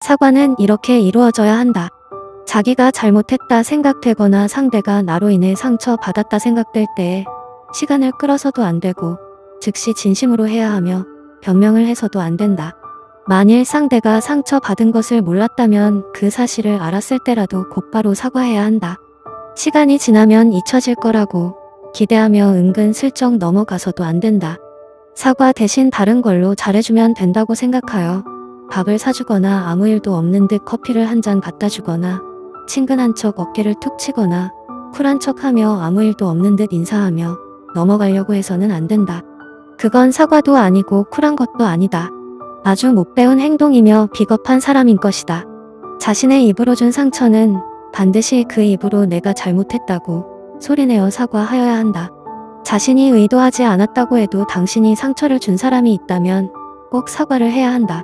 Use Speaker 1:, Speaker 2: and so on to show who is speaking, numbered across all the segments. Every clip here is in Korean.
Speaker 1: 사과는 이렇게 이루어져야 한다. 자기가 잘못했다 생각되거나 상대가 나로 인해 상처받았다 생각될 때에 시간을 끌어서도 안 되고 즉시 진심으로 해야 하며 변명을 해서도 안 된다. 만일 상대가 상처받은 것을 몰랐다면 그 사실을 알았을 때라도 곧바로 사과해야 한다. 시간이 지나면 잊혀질 거라고 기대하며 은근슬쩍 넘어가서도 안 된다. 사과 대신 다른 걸로 잘해주면 된다고 생각하여 밥을 사주거나 아무 일도 없는 듯 커피를 한 잔 갖다 주거나 친근한 척 어깨를 툭 치거나 쿨한 척하며 아무 일도 없는 듯 인사하며 넘어가려고 해서는 안 된다. 그건 사과도 아니고 쿨한 것도 아니다. 아주 못 배운 행동이며 비겁한 사람인 것이다. 자신의 입으로 준 상처는 반드시 그 입으로 내가 잘못했다고 소리내어 사과하여야 한다. 자신이 의도하지 않았다고 해도 당신이 상처를 준 사람이 있다면 꼭 사과를 해야 한다.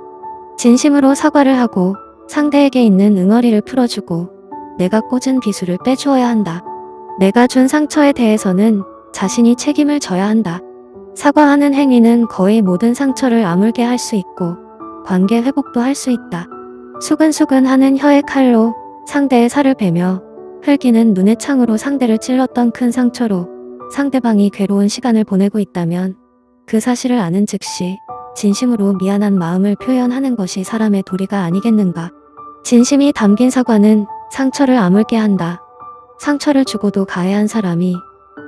Speaker 1: 진심으로 사과를 하고 상대에게 있는 응어리를 풀어주고 내가 꽂은 비수를 빼주어야 한다. 내가 준 상처에 대해서는 자신이 책임을 져야 한다. 사과하는 행위는 거의 모든 상처를 아물게 할 수 있고 관계 회복도 할 수 있다. 수근수근 하는 혀의 칼로 상대의 살을 베며 흘기는 눈의 창으로 상대를 찔렀던 큰 상처로 상대방이 괴로운 시간을 보내고 있다면 그 사실을 아는 즉시 진심으로 미안한 마음을 표현하는 것이 사람의 도리가 아니겠는가. 진심이 담긴 사과는 상처를 아물게 한다. 상처를 주고도 가해한 사람이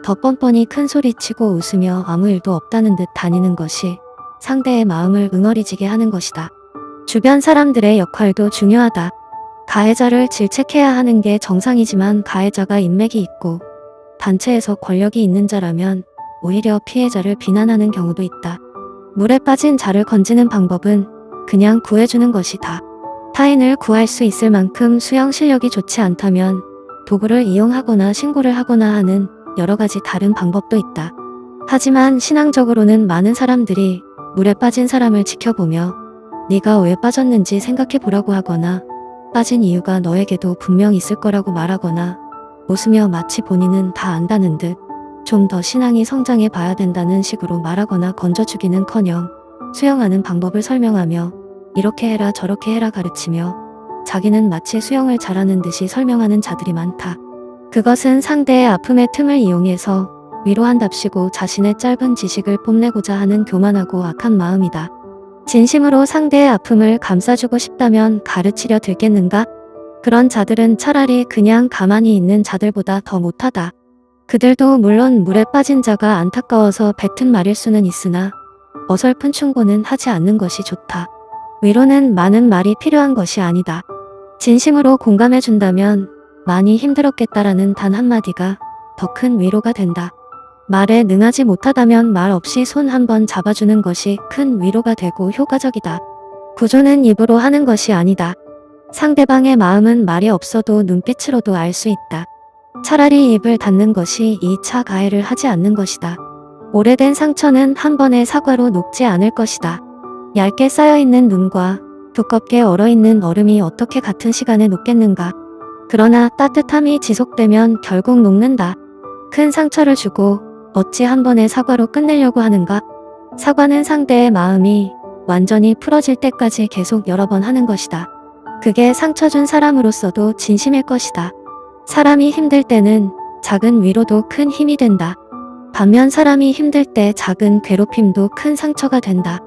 Speaker 1: 더 뻔뻔히 큰 소리치고 웃으며 아무 일도 없다는 듯 다니는 것이 상대의 마음을 응어리지게 하는 것이다. 주변 사람들의 역할도 중요하다. 가해자를 질책해야 하는 게 정상이지만 가해자가 인맥이 있고 단체에서 권력이 있는 자라면 오히려 피해자를 비난하는 경우도 있다. 물에 빠진 자를 건지는 방법은 그냥 구해주는 것이다. 타인을 구할 수 있을 만큼 수영 실력이 좋지 않다면 도구를 이용하거나 신고를 하거나 하는 여러 가지 다른 방법도 있다. 하지만 신앙적으로는 많은 사람들이 물에 빠진 사람을 지켜보며 네가 왜 빠졌는지 생각해 보라고 하거나 빠진 이유가 너에게도 분명 있을 거라고 말하거나 웃으며 마치 본인은 다 안다는 듯 좀 더 신앙이 성장해 봐야 된다는 식으로 말하거나 건져주기는커녕 수영하는 방법을 설명하며 이렇게 해라 저렇게 해라 가르치며 자기는 마치 수영을 잘하는 듯이 설명하는 자들이 많다. 그것은 상대의 아픔의 틈을 이용해서 위로한답시고 자신의 짧은 지식을 뽐내고자 하는 교만하고 악한 마음이다. 진심으로 상대의 아픔을 감싸주고 싶다면 가르치려 들겠는가? 그런 자들은 차라리 그냥 가만히 있는 자들보다 더 못하다. 그들도 물론 물에 빠진 자가 안타까워서 뱉은 말일 수는 있으나 어설픈 충고는 하지 않는 것이 좋다. 위로는 많은 말이 필요한 것이 아니다. 진심으로 공감해준다면 많이 힘들었겠다라는 단 한마디가 더 큰 위로가 된다. 말에 능하지 못하다면 말 없이 손 한번 잡아주는 것이 큰 위로가 되고 효과적이다. 구조는 입으로 하는 것이 아니다. 상대방의 마음은 말이 없어도 눈빛으로도 알 수 있다. 차라리 입을 닫는 것이 2차 가해를 하지 않는 것이다. 오래된 상처는 한 번의 사과로 녹지 않을 것이다. 얇게 쌓여있는 눈과 두껍게 얼어있는 얼음이 어떻게 같은 시간에 녹겠는가. 그러나 따뜻함이 지속되면 결국 녹는다. 큰 상처를 주고 어찌 한 번의 사과로 끝내려고 하는가? 사과는 상대의 마음이 완전히 풀어질 때까지 계속 여러 번 하는 것이다. 그게 상처 준 사람으로서도 진심일 것이다. 사람이 힘들 때는 작은 위로도 큰 힘이 된다. 반면 사람이 힘들 때 작은 괴롭힘도 큰 상처가 된다.